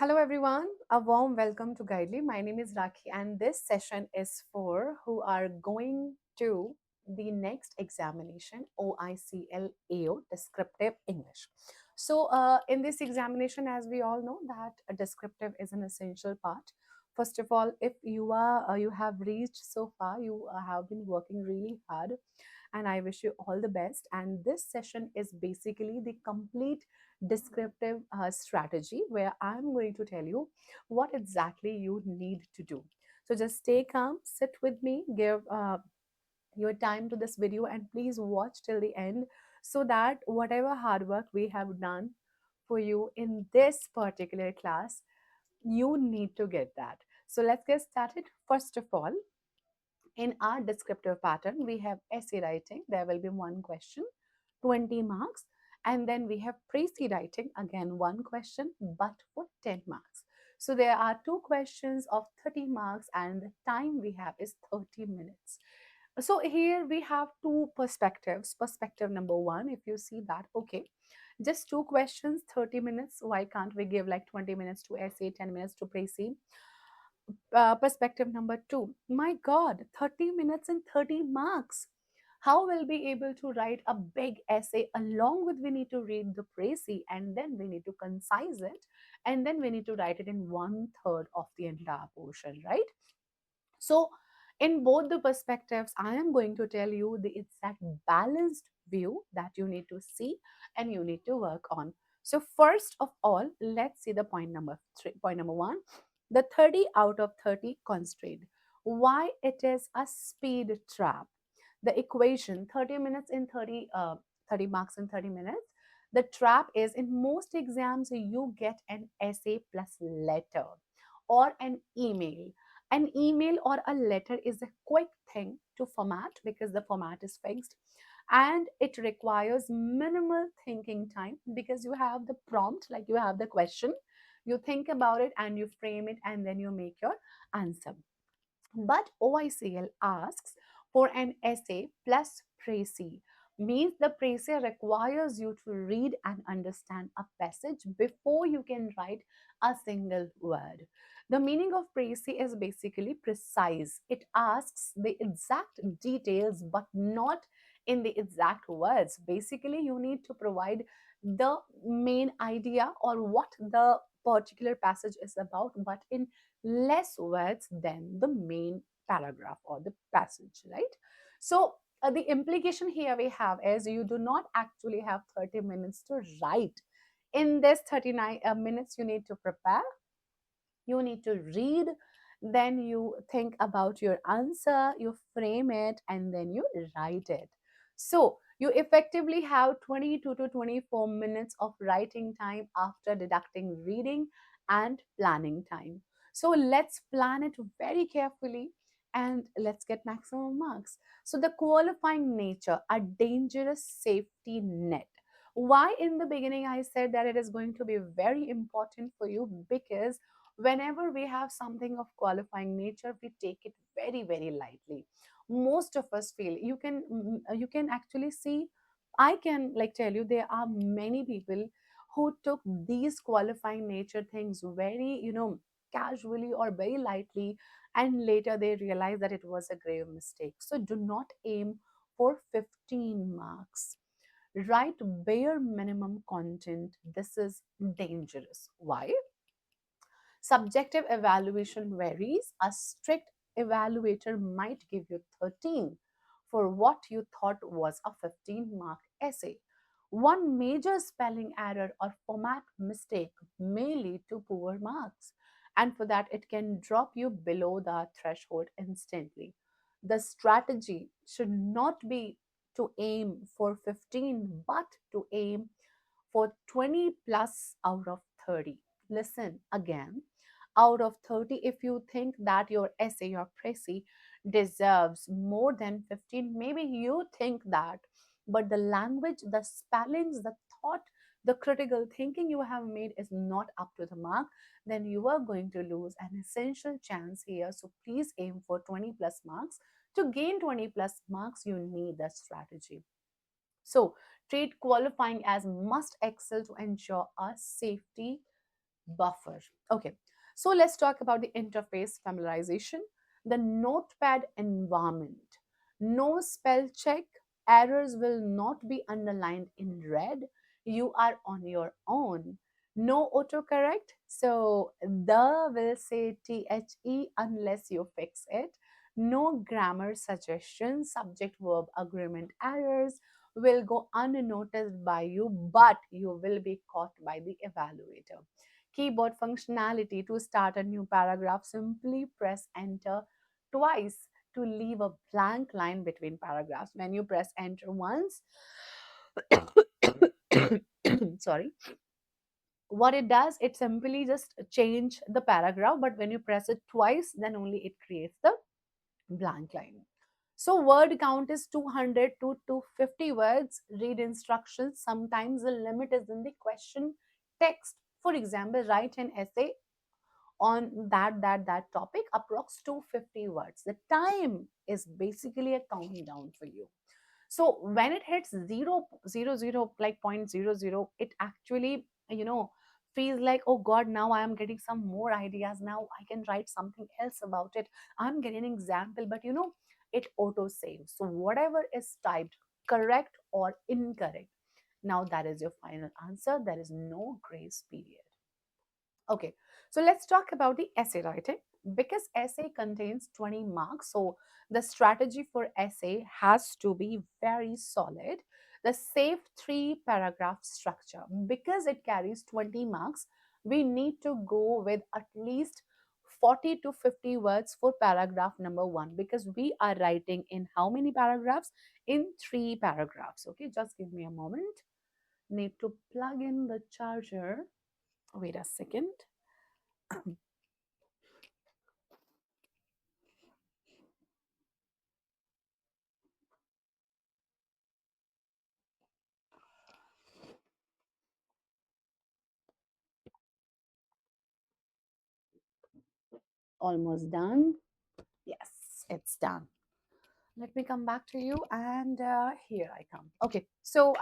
Hello everyone, a warm welcome to Guidely. My name is Rakhi and this session is for who are going to the next examination OICL AO Descriptive English. In this examination, as we all know that a descriptive is an essential part. First of all, if you have reached so far, you have been working really hard and I wish you all the best. And this session is basically the complete descriptive strategy where I'm going to tell you what exactly you need to do. So just stay calm, sit with me, give your time to this video, and please watch till the end so that whatever hard work we have done for you in this particular class, you need to get that. So let's get started. First of all, in our descriptive pattern, we have essay writing. There will be one question, 20 marks. And then we have Précis writing, again, one question, but for 10 marks. So there are two questions of 30 marks, and the time we have is 30 minutes. So here we have two perspectives. Perspective number one, if you see that, okay, just two questions, 30 minutes. Why can't we give like 20 minutes to essay, 10 minutes to Précis? Perspective number two, my god, 30 minutes and 30 marks. How will be able to write a big essay along with we need to read the Précis, and then we need to concise it, and then we need to write it in one third of the entire portion, right? So in both the perspectives, I am going to tell you the exact balanced view that you need to see and you need to work on. So first of all, let's see the point number three. Point number one, the 30 out of 30 constraint. Why it is a speed trap. The equation 30 minutes in 30 marks in 30 minutes. The trap is in most exams you get an essay plus letter or an email. An email or a letter is a quick thing to format because the format is fixed, and it requires minimal thinking time because you have the prompt, like you have the question, you think about it and you frame it and then you make your answer. But OICL asks for an essay plus Précis, means the Précis requires you to read and understand a passage before you can write a single word. The meaning of Précis is basically precise. It asks the exact details but not in the exact words. Basically, you need to provide the main idea or what the particular passage is about, but in less words than the main paragraph or the passage, right? So the implication here we have is you do not actually have 30 minutes to write. In this 39 minutes, you need to prepare, you need to read, then you think about your answer, you frame it, and then you write it. So you effectively have 22 to 24 minutes of writing time after deducting reading and planning time. So let's plan it very carefully and let's get maximum marks. So the qualifying nature, a dangerous safety net. Why in the beginning I said that it is going to be very important for you? Because whenever we have something of qualifying nature, we take it very very lightly. Most of us feel, you can actually see, I can like tell you, there are many people who took these qualifying nature things very, casually or very lightly, and later they realize that it was a grave mistake. So do not aim for 15 marks, write bare minimum content. This is dangerous. Why? Subjective evaluation varies. A strict evaluator might give you 13 for what you thought was a 15-mark essay. One major spelling error or format mistake may lead to poor marks, and for that, it can drop you below the threshold instantly. The strategy should not be to aim for 15, but to aim for 20 plus out of 30. Listen again, out of 30, if you think that your essay, your Précis, deserves more than 15, maybe you think that, but the language, the spellings, the thought, the critical thinking you have made is not up to the mark, then you are going to lose an essential chance here. So please aim for 20 plus marks. To gain 20 plus marks, you need that strategy. So treat qualifying as must excel to ensure a safety buffer. Okay, so let's talk about the interface familiarization, the notepad environment. No spell check, errors will not be underlined in red. You are on your own. No autocorrect, so the will say the unless you fix it. No grammar suggestions, subject verb agreement errors will go unnoticed by you, but you will be caught by the evaluator. Keyboard functionality: to start a new paragraph, simply press enter twice to leave a blank line between paragraphs. When you press enter once, sorry, what it does, it simply just change the paragraph, but when you press it twice, then only it creates the blank line. So word count is 200 to 250 words. Read instructions. Sometimes the limit is in the question text. For example, write an essay on that topic, approx 250 words. The time is basically a countdown for you. So when it hits 0 0 0 like 0.00, it actually, feels like, oh god, now I am getting some more ideas, now I can write something else about it, I'm getting an example, but it auto saves. So whatever is typed, correct or incorrect, now that is your final answer. There is no grace period. Okay, so let's talk about the essay writing. Because essay contains 20 marks, so the strategy for essay has to be very solid. The safe three paragraph structure, because it carries 20 marks, we need to go with at least 40 to 50 words for paragraph number one, because we are writing in how many paragraphs? In three paragraphs. Okay, just give me a moment. Need to plug in the charger. Wait a second. Almost done. Yes, it's done. Let me come back to you, and here I come. Okay, so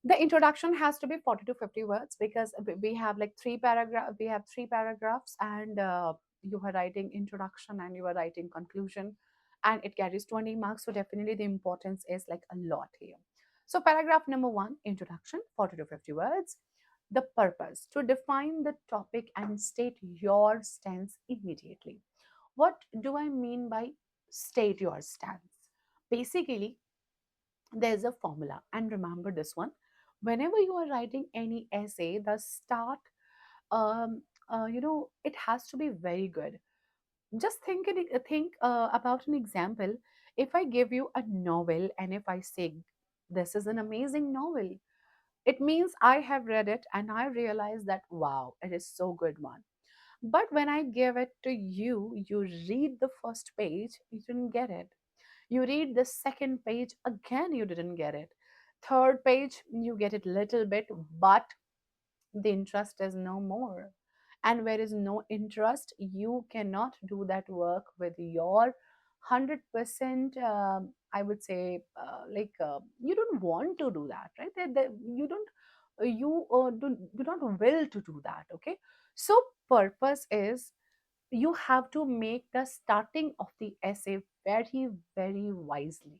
the introduction has to be 40 to 50 words, because we have like we have three paragraphs, and you are writing introduction and you are writing conclusion, and it carries 20 marks. So definitely the importance is like a lot here. So paragraph number one, introduction, 40 to 50 words. The purpose: to define the topic and state your stance immediately. What do I mean by state your stance? Basically, there's a formula, and remember this one. Whenever you are writing any essay, the start, it has to be very good. Just about an example. If I give you a novel and if I say this is an amazing novel, it means I have read it and I realize that wow, it is so good one. But when I give it to you, you read the first page, you didn't get it. You read the second page, again, you didn't get it. Third page, you get it little bit, but the interest is no more. And where is no interest, you cannot do that work with your 100%. I would say, you don't want to do that, right? You don't, do not will to do that. Okay, so purpose is, you have to make the starting of the essay very, very wisely.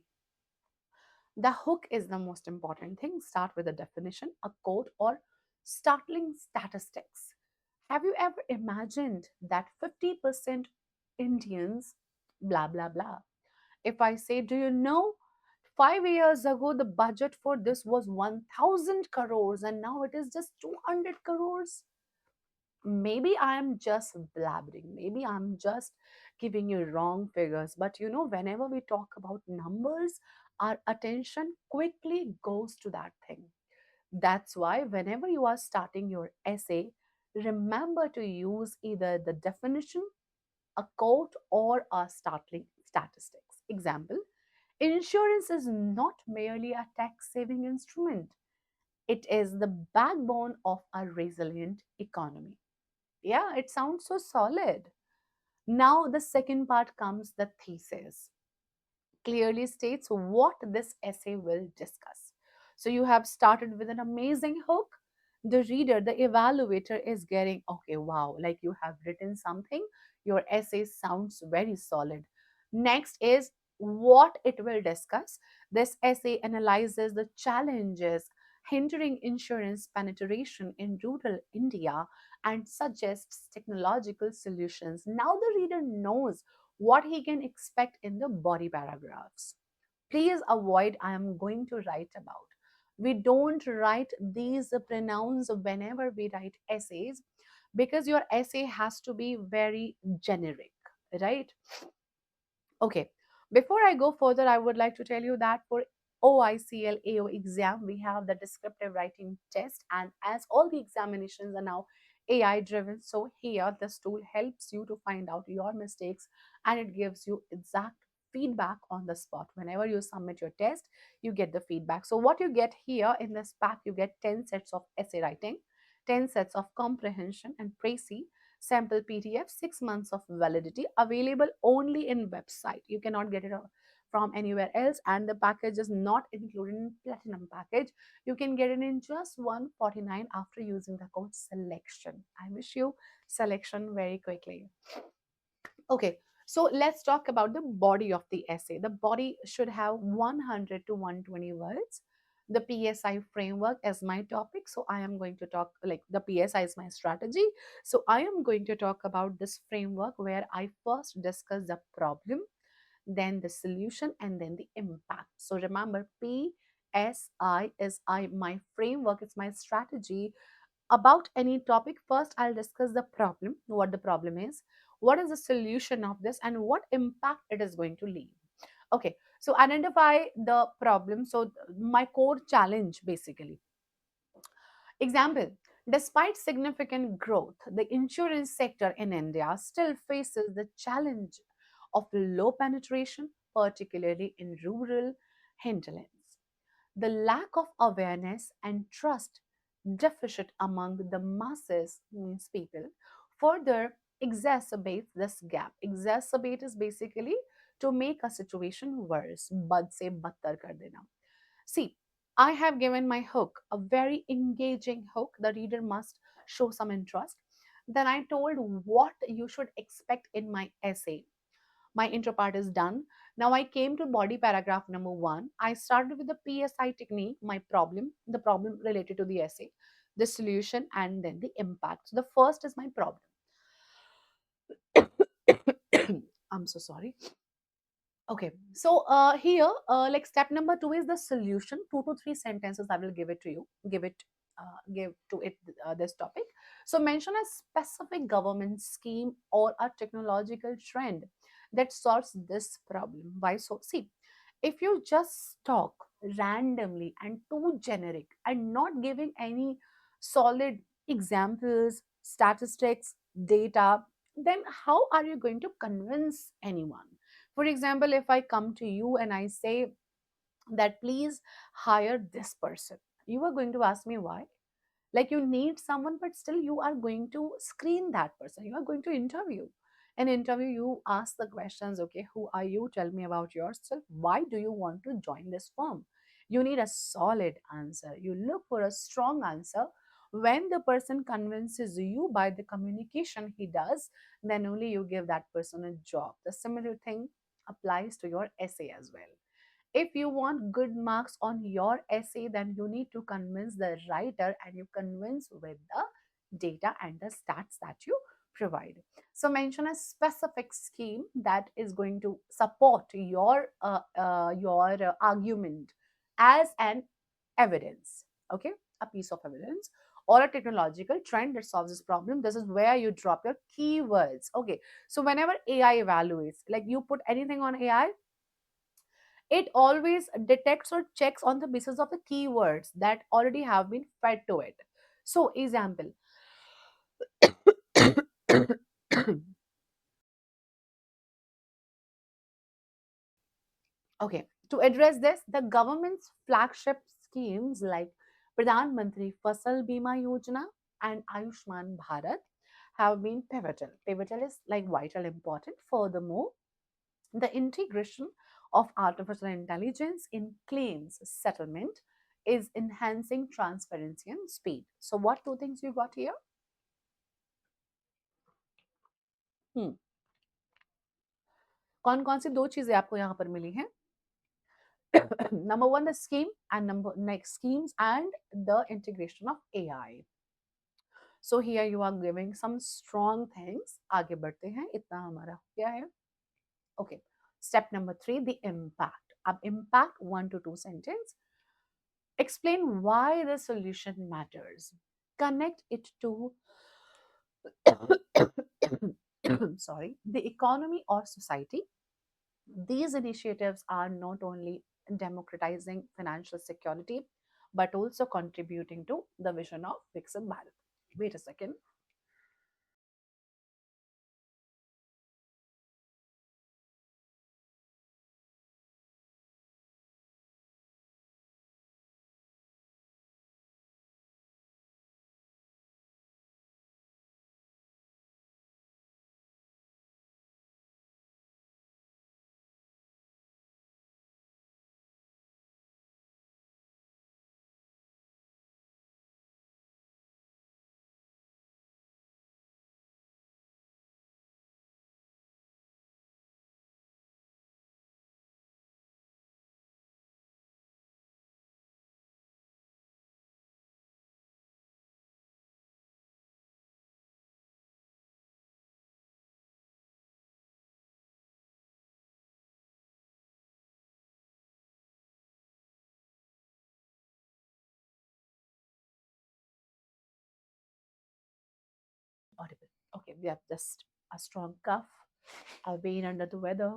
The hook is the most important thing. Start with a definition, a quote, or startling statistics. Have you ever imagined that 50% Indians, blah, blah, blah? If I say, do you know, 5 years ago, the budget for this was 1000 crores and now it is just 200 crores? Maybe I'm just blabbering, maybe I'm just giving you wrong figures, but whenever we talk about numbers, our attention quickly goes to that thing. That's why whenever you are starting your essay, remember to use either the definition, a quote, or a startling statistics. Example: insurance is not merely a tax saving instrument, it is the backbone of a resilient economy. Yeah, it sounds so solid. Now, the second part comes, the thesis. Clearly states what this essay will discuss. So, you have started with an amazing hook. the reader, the evaluator is getting, okay, wow, like you have written something, your essay sounds very solid. Next is what it will discuss. This essay analyzes the challenges hindering insurance penetration in rural India and suggests technological solutions. Now the reader knows what he can expect in the body paragraphs. Please avoid I am going to write about. We don't write these pronouns whenever we write essays, because your essay has to be very generic, right? Okay. Before I go further, I would like to tell you that for OICL AO exam, we have the descriptive writing test, and as all the examinations are now AI driven, so here this tool helps you to find out your mistakes and it gives you exact feedback on the spot. Whenever you submit your test, you get the feedback. So, what you get here in this pack, you get 10 sets of essay writing, 10 sets of comprehension and Précis, sample PDF, 6 months of validity, available only in website. You cannot get it from anywhere else, and the package is not included in platinum package. You can get it in just 149 after using the code selection. I wish you selection very quickly. Okay, so let's talk about the body of the essay. The body should have 100 to 120 words. The PSI framework is my topic, so I am going to talk like the PSI is my strategy. So I am going to talk about this framework where I first discuss the problem, then the solution, and then the impact. So remember, PSI is my framework, it's my strategy about any topic. First I'll discuss the problem, what the problem is, what is the solution of this, and what impact it is going to leave. Okay, so identify the problem. So my core challenge basically. Example: despite significant growth, the insurance sector in India still faces the challenge of low penetration, particularly in rural hinterlands. The lack of awareness and trust deficit among the masses, means people, further exacerbates this gap. Exacerbate is basically to make a situation worse. Bad se battar kar dena. See, I have given my hook, a very engaging hook. The reader must show some interest. Then I told what you should expect in my essay. My intro part is done. Now I came to body paragraph number one. I started with the PSI technique, my problem, the problem related to the essay, the solution, and then the impact. So the first is my problem. I'm so sorry. Okay, so here, like step number two is the solution. 2 to 3 sentences I will give it to you. Give to it this topic. So mention a specific government scheme or a technological trend that solves this problem. Why so? See, if you just talk randomly and too generic and not giving any solid examples, statistics, data, then how are you going to convince anyone? For example, if I come to you and I say that please hire this person, you are going to ask me why. Like you need someone, but still you are going to screen that person, you are going to interview. In interview you ask the questions, okay, who are you, tell me about yourself, why do you want to join this firm. You need a solid answer, you look for a strong answer. When the person convinces you by the communication he does, then only you give that person a job. The similar thing applies to your essay as well. If you want good marks on your essay, then you need to convince the writer, and you convince with the data and the stats that you provide. So mention a specific scheme that is going to support your argument as an evidence. Okay, a piece of evidence or a technological trend that solves this problem. This is where you drop your keywords. Okay, so whenever AI evaluates, like you put anything on AI, it always detects or checks on the basis of the keywords that already have been fed to it. So, example. Okay, to address this, the government's flagship schemes like Pradhan Mantri Fasal Bima Yojana and Ayushman Bharat have been pivotal. Pivotal is like vital important. Furthermore, the integration of artificial intelligence in claims settlement is enhancing transparency and speed. So what two things you got here? हम्म कौन कौन सी दो चीजें आपको यहाँ पर मिली हैं? Number one, the scheme, and number next schemes and the integration of AI. So here you are giving some strong things. आगे बढ़ते हैं, इतना हमारा क्या है? Okay. Step number three, the impact. अब impact, 1 to 2 sentence. Explain why the solution matters. Connect it to sorry, the economy or society. These initiatives are not only democratizing financial security but also contributing to the vision of Viksit Bharat. Wait a second. Audible. Okay, we have just a strong cough. I've been under the weather.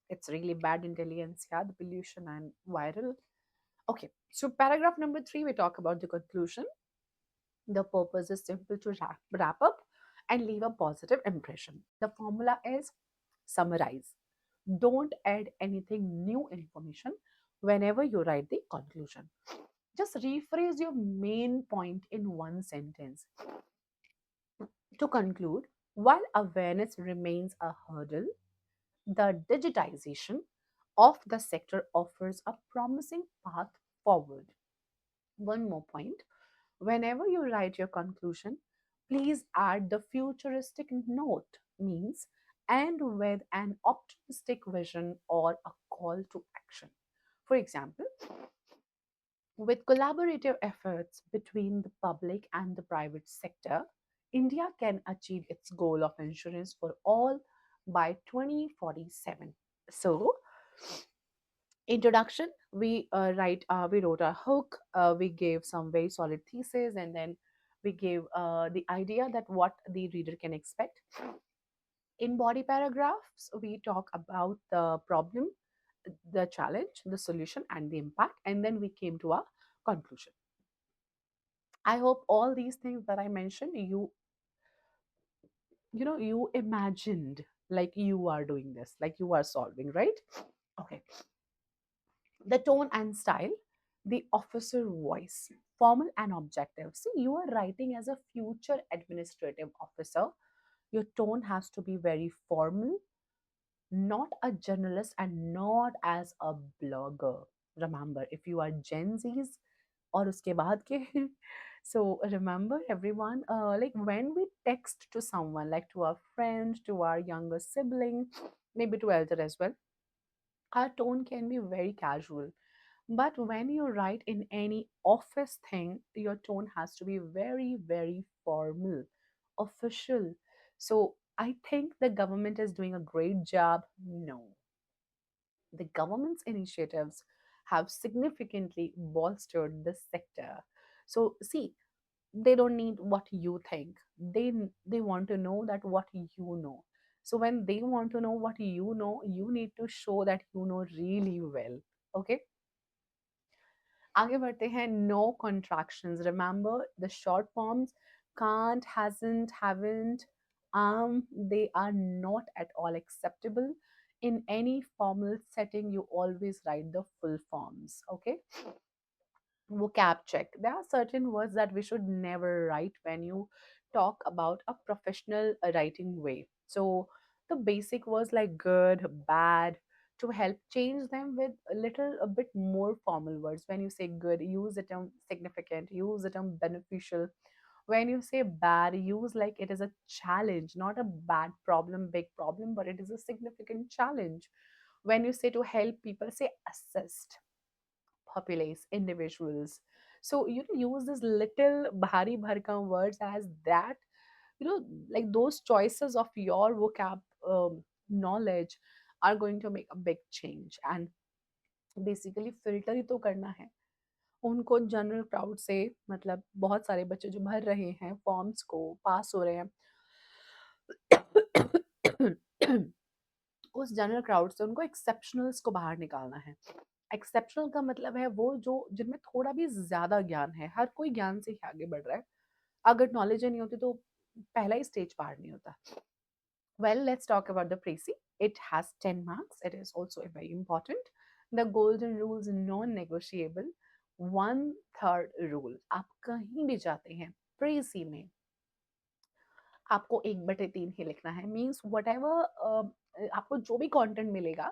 It's really bad in Delhi NCR, the pollution and viral. Okay, so paragraph number three, we talk about the conclusion. The purpose is simple to wrap up and leave a positive impression. The formula is summarize. Don't add anything new information whenever you write the conclusion. Just rephrase your main point in one sentence. To conclude, while awareness remains a hurdle, the digitization of the sector offers a promising path forward. One more point, whenever you write your conclusion, please add the futuristic note, means, and with an optimistic vision or a call to action. For example, with collaborative efforts between the public and the private sector, India can achieve its goal of insurance for all by 2047. So, introduction, we wrote a hook, we gave some very solid thesis, and then we gave the idea that what the reader can expect. In body paragraphs, we talk about the problem, the challenge, the solution, and the impact, and then we came to a conclusion. I hope all these things that I mentioned, you imagined like you are doing this, like you are solving, right? Okay. The tone and style, the officer voice, formal and objective. See, you are writing as a future administrative officer. Your tone has to be very formal, not a journalist and not as a blogger. Remember, if you are Gen Zs or uske baad ke, so remember everyone, like when we text to someone, like to our friend, to our younger sibling, maybe to elder as well, our tone can be very casual. But when you write in any office thing, your tone has to be very, very formal, official. So I think the government is doing a great job. No, the government's initiatives have significantly bolstered this sector. So see, they don't need what you think. They want to know that what you know. So when they want to know what you know, you need to show that you know really well. Okay, आगे बढ़ते हैं. No contractions. Remember the short forms: can't, hasn't, haven't, they are not at all acceptable. In any formal setting, you always write the full forms. Okay. Vocab check. There are certain words that we should never write when you talk about a professional writing way. So the basic words like good, bad, to help change them with a bit more formal words. When you say good, use the term significant, use the term beneficial. When you say bad, use like it is a challenge, not a bad problem, big problem, but it is a significant challenge. When you say to help people, say assist, populace, individuals. So you use this little bhari bharkam words as that, like those choices of your vocab knowledge are going to make a big change. And basically filter ही तो करना है उनको general crowd से, मतलब बहुत सारे बच्चे जो भर रहे हैं फॉर्म्स को, पास हो रहे हैं उस जनरल क्राउड से उनको एक्सेप्शनल्स को बाहर निकालना है। एक्सेप्शनल का मतलब है वो जो जिनमें थोड़ा भी ज्यादा ज्ञान है, हर कोई ज्ञान से ही आगे बढ़ रहा है, अगर नॉलेज ही नहीं होती तो पहला ही स्टेज पार नहीं होता। Well, let's talk about the Précis. It has 10 marks. It is also very important. The golden rule is non-negotiable. One third rule. आप कहीं भी जाते हैं Précis में आपको 1/3 ही लिखना है। Means whatever आपको जो भी content मिलेगा,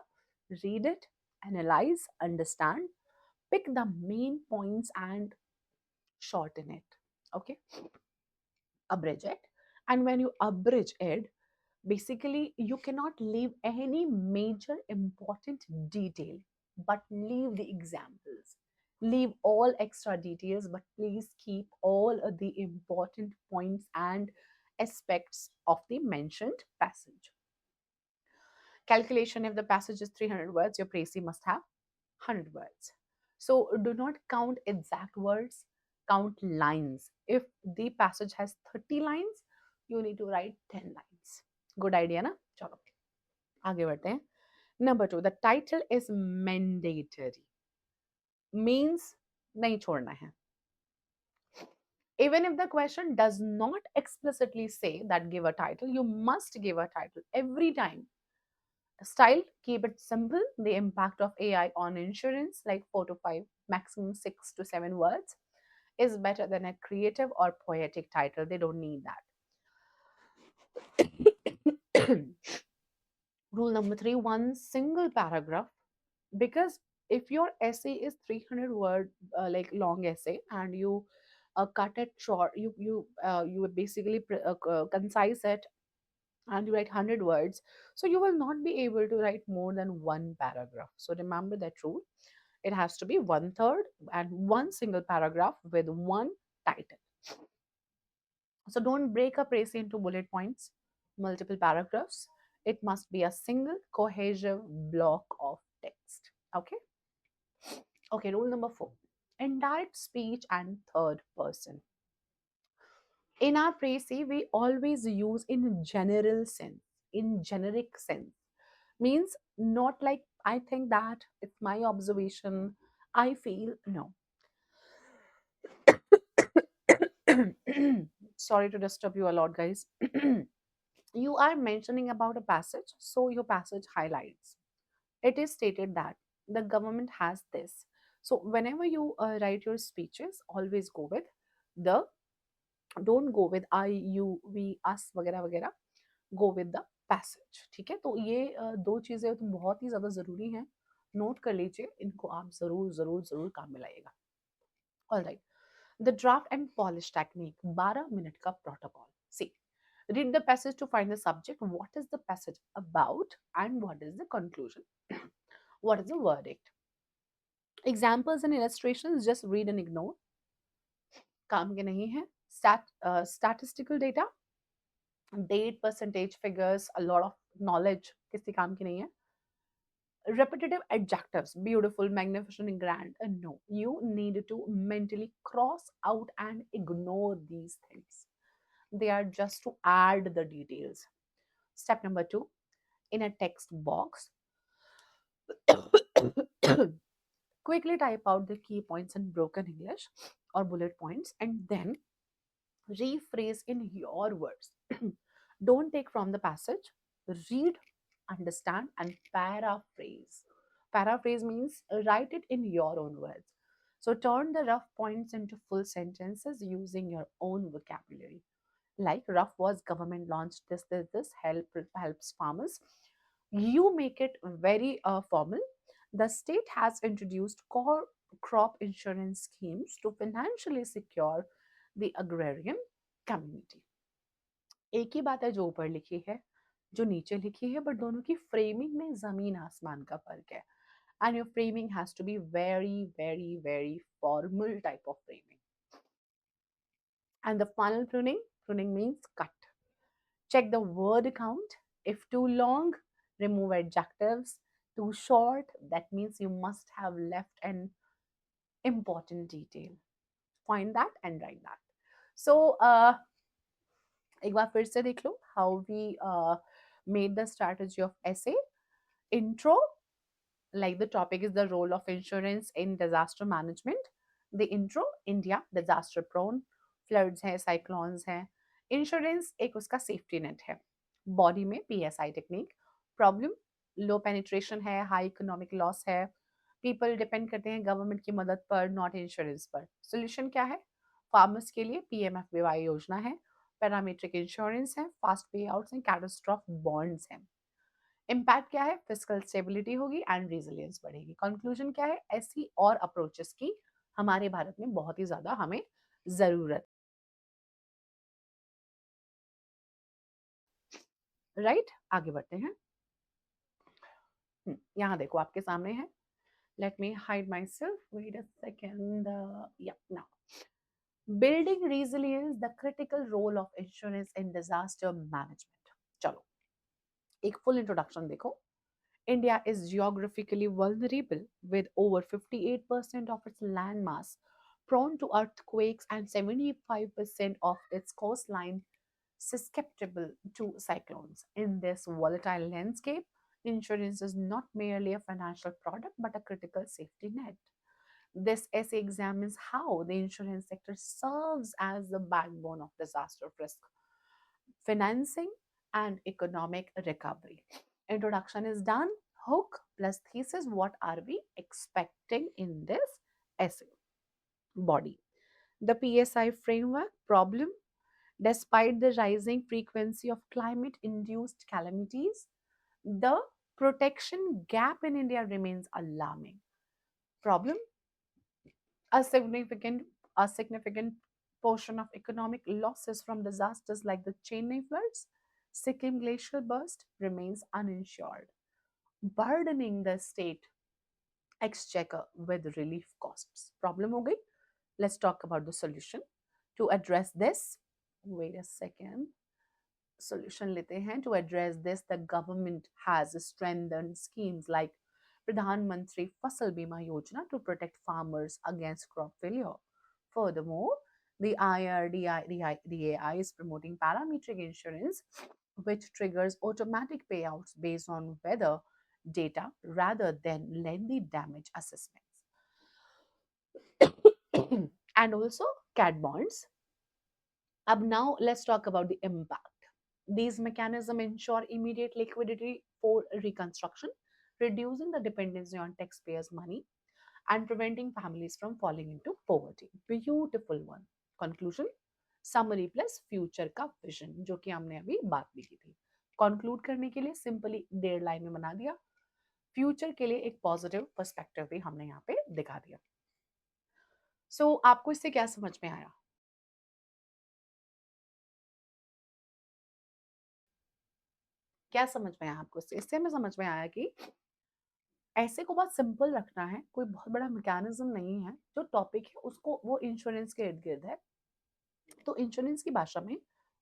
read it, analyze, understand, pick the main points and shorten it. Okay, abridge it. And when you abridge it, basically you cannot leave any major important detail, but leave the examples, leave all extra details, but please keep all of the important points and aspects of the mentioned passage. Calculation: if the passage is 300 words, your Précis must have 100 words. So do not count exact words, count lines. If the passage has 30 lines, you need to write 10 lines. Good idea, na? चलो आगे बढ़ते हैं. Number 2, the title is mandatory. Means नहीं छोड़ना है. Even if the question does not explicitly say that give a title, you must give a title every time. Style: keep it simple. The impact of AI on insurance, like 4 to 5, maximum 6 to 7 words, is better than a creative or poetic title. They don't need that. Rule number 3, one single paragraph. Because if your essay is 300 word like long essay, and you cut it short, you basically concise it, and you write 100 words, so you will not be able to write more than one paragraph. So remember that rule. It has to be one third and one single paragraph with one title. So don't break up race into bullet points, multiple paragraphs. It must be a single cohesive block of text. Okay. Okay, rule number 4, indirect speech and third person. In our Précis, we always use in general sense, in generic sense. Means not like I think that, it's my observation, I feel, no. Sorry to disturb you a lot, guys. You are mentioning about a passage, so your passage highlights. It is stated that the government has this. So whenever you write your speeches, always go with the, don't go with I, you, we, us वगैरह वगैरह. Go with the passage. ठीक है, तो ये दो चीजें तो बहुत ही ज्यादा जरूरी हैं, नोट कर लीजिए इनको, आप जरूर जरूर जरूर काम में लाइएगा. All right. The draft and polish technique, 12 minute का protocol. See, read the passage to find the subject, what is the passage about, and what is the conclusion, what is the verdict. Examples and illustrations, just read and ignore. काम के नहीं है. Statistical data, date, percentage, figures, a lot of knowledge, किसी काम की नहीं है. Repetitive adjectives, beautiful, magnificent, and grand. No, you need to mentally cross out and ignore these things. They are just to add the details. Step number 2, in a text box, quickly type out the key points in broken English or bullet points, and then rephrase in your words. Don't take from the passage, read, understand, and paraphrase. Paraphrase means write it in your own words. So turn the rough points into full sentences using your own vocabulary. Like rough was government launched this helps farmers. You make it very formal. The state has introduced core crop insurance schemes to financially secure the agrarian community. एक ही बात है जो ऊपर लिखी है, जो नीचे लिखी है, बट दोनों की फ्रेमिंग में जमीन आसमान का फर्क है. And your framing has to be very, very, very formal type of framing. And the final pruning means cut. Check the word count. If too long, remove adjectives. Too short, that means you must have left an important detail. Find that and write that. So, एक बार फिर से देख लो how we made the strategy of essay. Intro, like the topic is the role of insurance in disaster management. The intro, India disaster prone, floods है, cyclones है. Insurance एक उसका safety net है. Body में PSI technique. Problem, low penetration है, high economic loss है. People depend करते हैं गवर्नमेंट की मदद पर, नॉट इंश्योरेंस पर. सोल्यूशन क्या है? फार्मर्स के लिए PMFBY योजना है, पैरामीट्रिक इंश्योरेंस है, फास्ट पे आउट्स हैं, कैटास्ट्रॉफ बॉन्ड्स हैं. इम्पैक्ट क्या है? फिजिकल स्टेबिलिटी होगी एंड रेजिलियंस बढ़ेगी. कंक्लूजन क्या है? ऐसी और अप्रोचेस की हमारे भारत में बहुत ही ज्यादा हमें जरूरत. राइट, आगे बढ़ते हैं. यहाँ देखो आपके सामने है. Let me hide myself, wait a second. या now, building resilience, the critical role of insurance in disaster management. चलो एक full introduction देखो. India is geographically vulnerable with over 58% of its landmass prone to earthquakes and 75% of its coastline susceptible to cyclones. In this volatile landscape, insurance is not merely a financial product but a critical safety net. This essay examines how the insurance sector serves as the backbone of disaster risk financing and economic recovery. Introduction is done. Hook plus thesis. What are we expecting in this essay? Body. The PSI framework problem. Despite the rising frequency of climate induced calamities, the protection gap in India remains alarming. Problem, a significant a significant portion of economic losses from disasters like the Chennai floods, Sikkim glacial burst remains uninsured, burdening the state exchequer with relief costs. Problem हो गई. Let's talk about the solution. To address this, wait a second. Solution लेते हैं. To address this, the government has strengthened schemes like Pradhan Mantri Fasal Bima Yojana to protect farmers against crop failure. Furthermore, the IRDAI is promoting parametric insurance, which triggers automatic payouts based on weather data rather than lengthy damage assessments. And also cat bonds. Now let's talk about the impact. These mechanisms ensure immediate liquidity for reconstruction, reducing the dependency on taxpayers' money and preventing families from falling into poverty. Beautiful one. Conclusion, summary plus future का vision, जो कि हमने अभी बात भी की थी. Conclude करने के लिए सिंपली 1.5 लाइन में बना दिया. फ्यूचर के लिए एक पॉजिटिव पर्सपेक्टिव भी हमने यहाँ पे दिखा दिया. सो आपको इससे क्या समझ में आया? क्या समझ में आया आपको इससे? इससे हमें समझ में आया कि ऐसे को बहुत सिंपल रखना है, कोई बहुत बड़ा मैकेनिज्म नहीं है. जो टॉपिक है उसको वो इंश्योरेंस के इर्द गिर्द है, तो इंश्योरेंस की भाषा में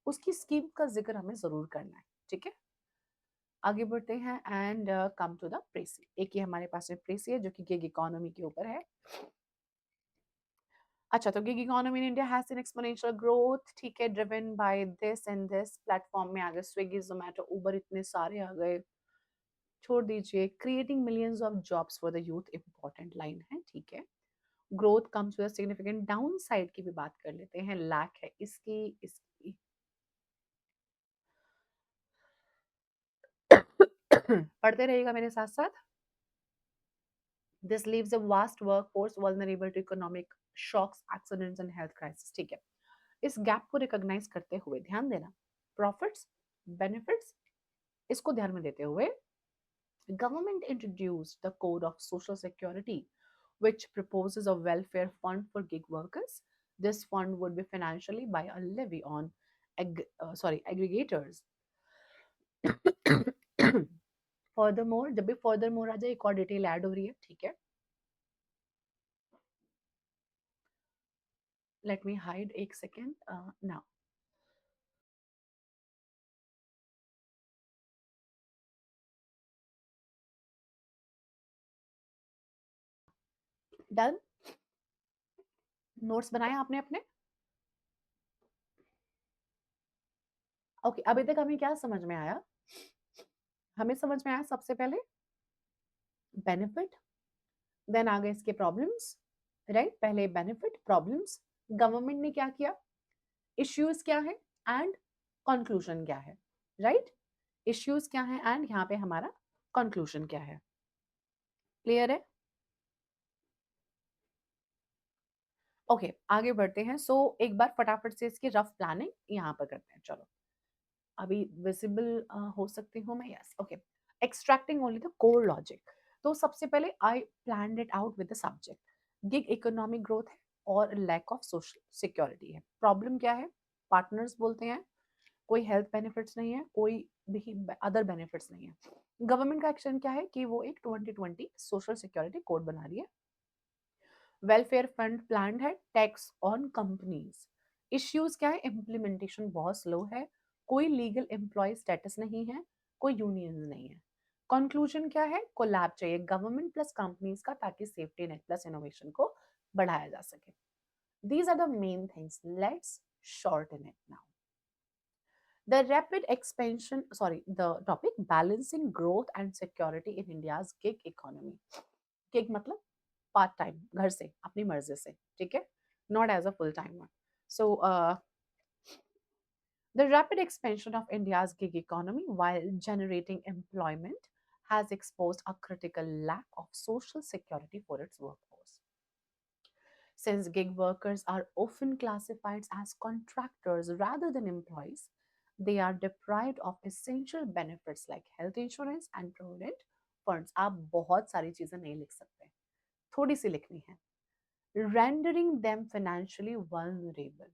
उसकी स्कीम का जिक्र हमें जरूर करना है. ठीक है, आगे बढ़ते हैं एंड कम टू द प्रेसी. एक ही हमारे पास में प्रेसी है जो कि गिग इकोनॉमी के ऊपर है. अच्छा, तो gig economy in India has an exponential growth. ठीक है, driven by this and this. Platform में आ गए स्विगी, जोमेटो, उबर, इतने सारे आ गए. छोड़ दीजिए. Creating millions of jobs for the youth important line है. ठीक है, growth comes with significant down side की भी बात कर लेते हैं. लैक है इसकी इसकी. पढ़ते रहिएगा मेरे साथ साथ. This leaves a vast workforce vulnerable to economic shocks, accidents and health crisis. ठीक है, इस गैप को रिकॉग्नाइज करते हुए ध्यान देना, प्रॉफिट्स, बेनिफिट्स, इसको ध्यान में देते हुए Government introduced the Code of Social Security, which proposes a welfare fund for gig workers. This fund would be financially by a levy on aggregators. Furthermore, जब भी furthermore आ जाए एक और डिटेल ऐड हो रही है, ठीक है? Let me hide एक second now. Done? नोट्स बनाए आपने अपने? ओके, अभी तक हमें क्या समझ में आया? हमें समझ में आया सबसे पहले बेनिफिट, देन आ गए इसके प्रॉब्लम्स, राइट? पहले बेनिफिट, प्रॉब्लम्स, गवर्नमेंट ने क्या किया, इश्यूज क्या है, एंड कंक्लूजन क्या है, राइट? इश्यूज क्या है एंड यहाँ पे हमारा कंक्लूजन क्या है। क्लियर है? ओके, आगे बढ़ते हैं। सो एक बार फटाफट से इसकी रफ प्लानिंग यहाँ पर करते हैं। चलो, अभी विजिबल हो सकती हूँ मैं? Yes, okay. Extracting only the core logic. तो सबसे पहले I planned it out with the subject. Gig economic growth है और लैक ऑफ सोशल सिक्योरिटी है। प्रॉब्लम क्या है? पार्टनर्स बोलते हैं कोई हेल्थ बेनिफिट्स नहीं है, कोई भी अदर बेनिफिट्स नहीं है। गवर्नमेंट का एक्शन क्या है कि वो एक 2020 सोशल सिक्योरिटी कोड बना रही है। वेलफेयर फंड प्लान है, टैक्स ऑन कंपनीज। इश्यूज क्या है? इम्प्लीमेंटेशन बहुत स्लो है, कोई लीगल एम्प्लॉय स्टेटस नहीं है, कोई यूनियन नहीं है। कंक्लूजन क्या है? कोलैब चाहिए गवर्नमेंट प्लस कंपनीज का, ताकि सेफ्टी नेट प्लस इनोवेशन को बढ़ाया जा सके। These are the main things. Let's shorten it now. The rapid expansion, sorry, the topic balancing growth and security in India's gig economy. Gig मतलब part time, घर से अपनी मर्जी से, ठीक है? Not as a full time one. So, the rapid expansion of India's gig economy while generating employment has exposed a critical lack of social security for its workforce. Since gig workers are often classified as contractors rather than employees, they are deprived of essential benefits like health insurance and provident funds. आप बहुत सारी चीजें नहीं लिख सकते, थोड़ी सी लिखनी है. Rendering them financially vulnerable.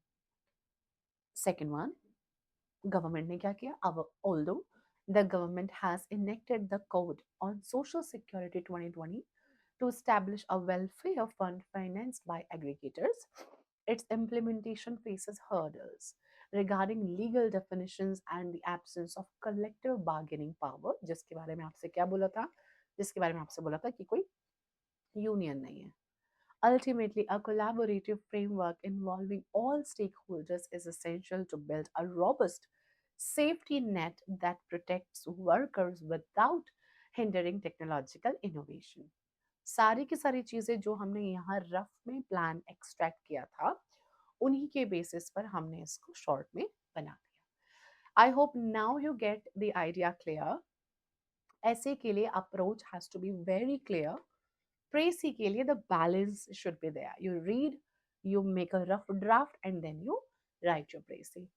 Second one, government ने क्या किया? Although the government has enacted the Code on Social Security 2020 to establish a welfare fund financed by aggregators, its implementation faces hurdles regarding legal definitions and the absence of collective bargaining power, जिसके बारे में आपसे क्या बोला था? जिसके बारे में आपसे बोला था कि कोई यूनियन नहीं है. Ultimately, a collaborative framework involving all stakeholders is essential to build a robust safety net that protects workers without hindering technological innovation. सारी की सारी चीजें जो हमने यहाँ रफ में प्लान एक्सट्रैक्ट किया था, उन्हीं के बेसिस पर हमने इसको शॉर्ट में बना दिया. I hope now you get the idea clear. ऐसे के लिए approach has to be very clear. Précis के लिए the balance should be there. You read, you make a rough draft, and then you write your Précis.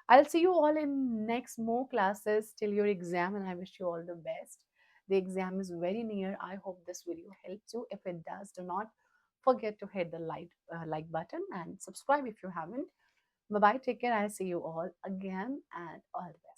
I'll see you all in next more classes till your exam, and I wish you all the best. The exam is very near. I hope this video helps you. If it does, do not forget to hit the like button and subscribe if you haven't. Bye bye. Take care. I'll see you all again and all the best.